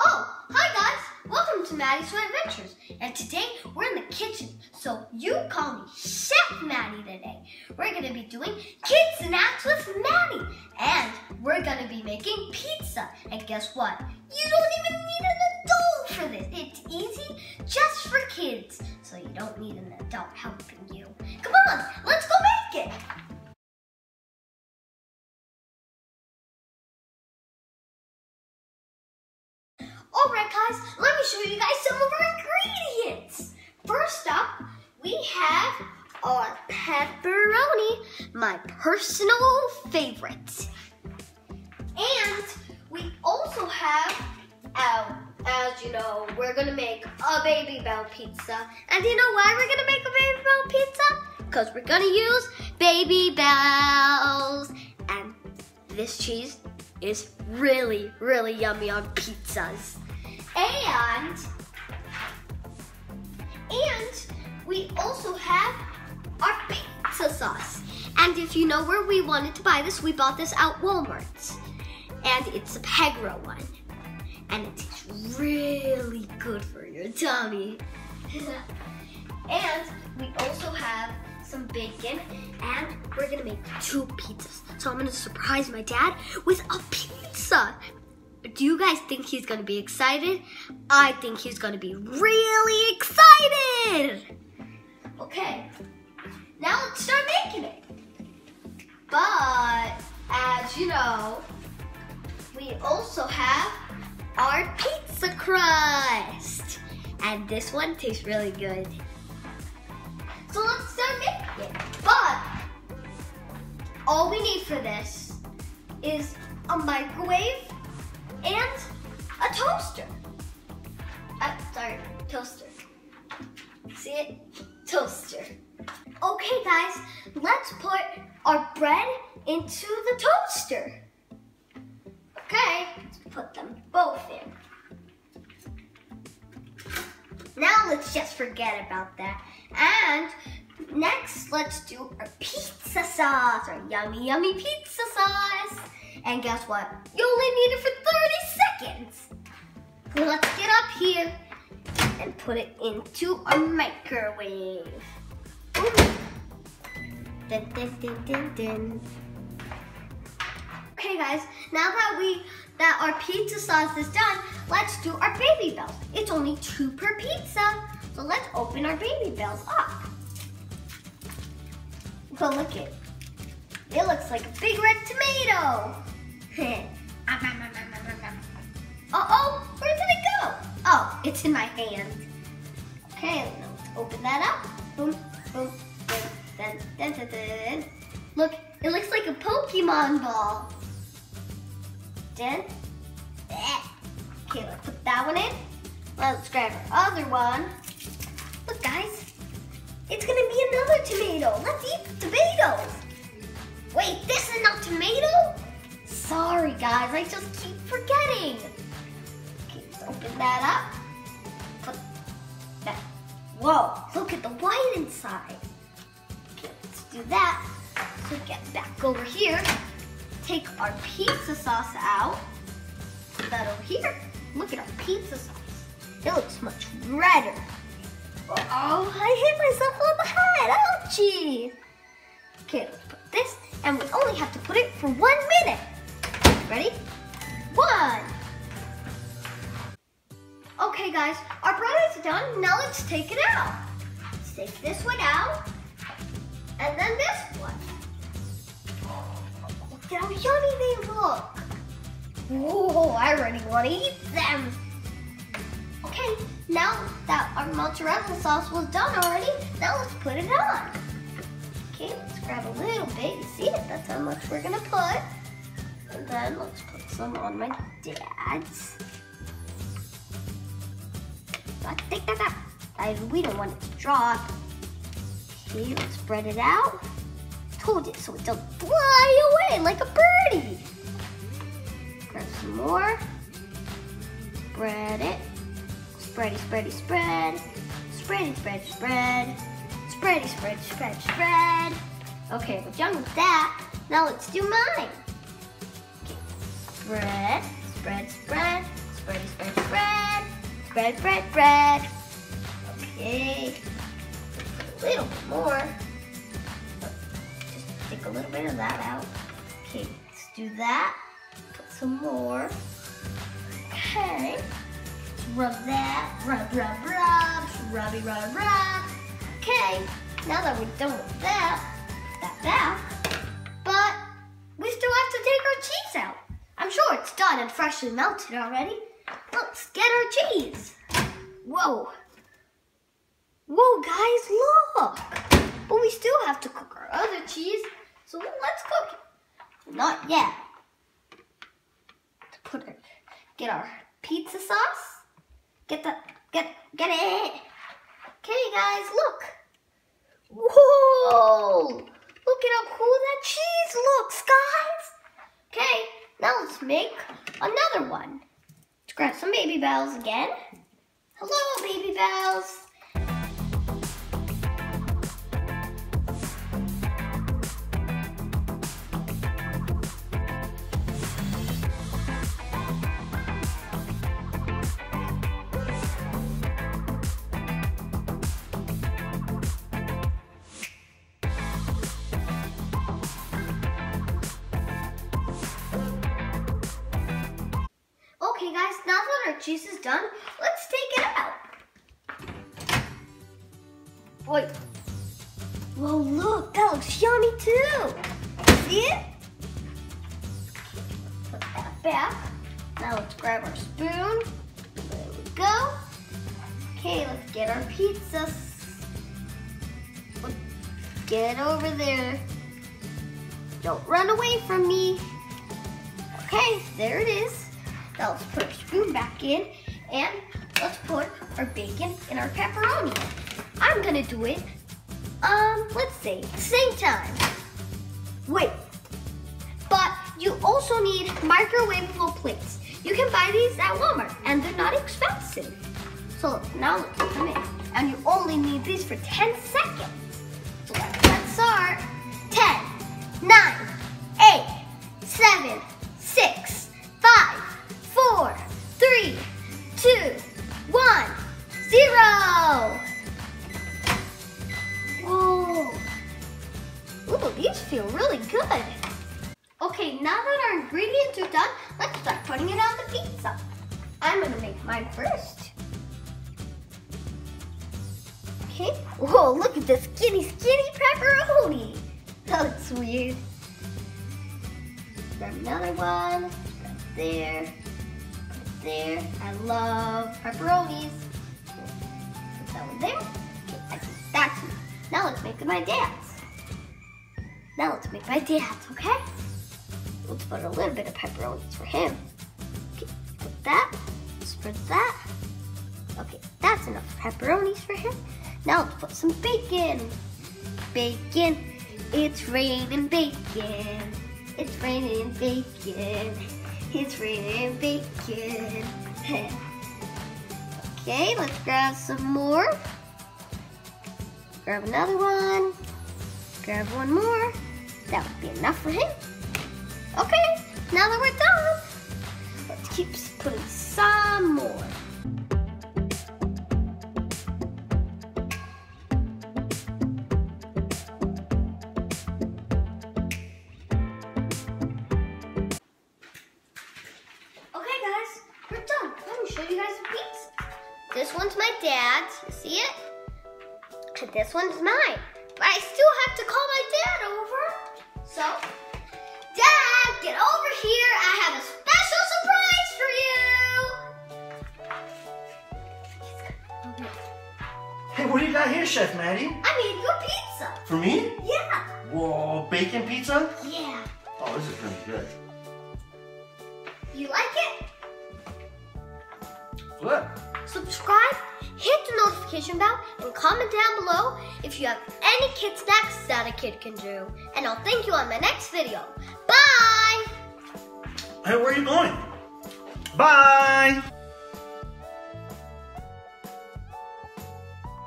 Oh, hi guys! Welcome to Maddy's Adventures. And today we're in the kitchen, so you call me Chef Maddy today. We're going to be doing kids snacks with Maddy. And we're going to be making pizza. And guess what? You don't even need an adult for this. It's easy just for kids. So you don't need an adult helping you. Come on, let's go make it! Alright guys, let me show you guys some of our ingredients. First up, we have our pepperoni, my personal favorite. And we also have, as you know, we're gonna make a Baby Bell pizza. And you know why we're gonna make a Baby Bell pizza? Because we're gonna use Baby Bells. And this cheese is really, really yummy on pizzas. And we also have our pizza sauce. And if you know where we wanted to buy this, we bought this at Walmart. And it's a Pegra one. And it tastes really good for your tummy. And we also have some bacon, and we're gonna make 2 pizzas. So I'm gonna surprise my dad with a pizza. Do you guys think he's gonna be excited? I think he's gonna be really excited. Okay, now let's start making it. But as you know, we also have our pizza crust. And this one tastes really good. So let's start making it. But all we need for this is a microwave and a toaster. Toaster. See it? Toaster. Okay guys, let's put our bread into the toaster. Okay, let's put them both in. Now let's just forget about that. And next, let's do our pizza sauce, our yummy, yummy pizza sauce. And guess what? You only need it for 30 seconds. So let's get up here and put it into our microwave. Ooh. Dun, dun, dun, dun, dun. Okay guys, now that our pizza sauce is done, let's do our Baby Bells. It's only 2 per pizza. So let's open our Baby Bells up. Go look it. It looks like a big red tomato. Uh-oh, where did it go? Oh, it's in my hand. Okay, let's open that up. Boom, boom, dun, dun, dun, dun. Look, it looks like a Pokemon ball. Dun. Okay, let's put that one in. Let's grab our other one. Look guys, it's gonna be another tomato. Let's eat the tomatoes. Wait, this is not tomato? Sorry guys, I just keep forgetting. Okay, let's open that up. Put that. Whoa, look at the white inside. Okay, let's do that. So get back over here. Take our pizza sauce out. Put that over here. Look at our pizza sauce. It looks much redder. Oh, I hit myself on the head. Ouchie. Okay, let's put this, and we only have to put it for 1 minute. Ready? 1. Okay, guys, our bread is done. Now let's take it out. Let's take this one out, and then this one. Look at how yummy they look. Whoa, I already want to eat them. Okay, now that our mozzarella sauce was done already, now let's put it on. Okay, let's grab a little bit. You see it? That's how much we're gonna put. And then let's put some on my dad's. Let's take that out. We don't want it to drop. Okay, let's spread it out. Told you, so it doesn't fly away like a birdie. Grab some more. Spread it. Spready, spready, spread. Spready, spread, spread. Spready, spread, spread, spread. Okay, we're done with that. Now let's do mine. Okay. Spread, spread, spread. Spready, spread, spread. Bread, bread, bread. Okay. A little bit more. Just take a little bit of that out. Okay, let's do that. Put some more. Okay. Let's rub that. Rub, rub, rub. Rubby, rub, rub. Okay. Now that we're done with that but we still have to take our cheese out. I'm sure it's done and freshly melted already. Let's get our cheese. Whoa. Whoa, guys, look. But we still have to cook our other cheese, so let's cook it. Not yet. Get our pizza sauce. Get it. Okay, guys, look. Whoa! Look at how cool that cheese looks, guys. Okay, now let's make another one. Let's grab some baby bells again. Hello, baby bells. Okay guys, now that our cheese is done, let's take it out. Wait. Whoa, look, that looks yummy too. See it? Put that back. Now let's grab our spoon. There we go. Okay, let's get our pizza. Get over there. Don't run away from me. Okay, there it is. Now let's put our spoon back in and let's put our bacon and our pepperoni. I'm gonna do it, let's say at the same time. Wait, but you also need microwavable plates. You can buy these at Walmart and they're not expensive. So now let's put them in. And you only need these for 10 seconds. So let's start. 10, 9, 8, 7, 6, 5, 4, 3, 2, 1, 0. Whoa. Ooh, these feel really good. Okay, now that our ingredients are done, let's start putting it on the pizza. I'm gonna make mine first. Okay. Whoa, look at this skinny pepperoni. That looks weird. Grab another one. Right there. There. I love pepperonis. Put that one there. Okay, that's me. Now let's make my dad's. Now let's make my dad's, okay? Let's put a little bit of pepperonis for him. Okay, put that. Spread that. Okay, that's enough pepperonis for him. Now let's put some bacon. Bacon. It's raining bacon. It's raining bacon. It's raining bacon. Okay, let's grab some more. Grab another one. Grab one more. That would be enough for him. Okay, now that we're done, let's keep putting some more. This one's my dad's, you see it? And this one's mine. But I still have to call my dad over. So, Dad, get over here. I have a special surprise for you. Hey, what do you got here, Chef Maddy? I made you a pizza. For me? Yeah. Whoa, bacon pizza? Yeah. Oh, this is really good. You like it? Good. Subscribe, hit the notification bell, and comment down below if you have any kid snacks that a kid can do. And I'll thank you on my next video. Bye! Hey, where are you going? Bye!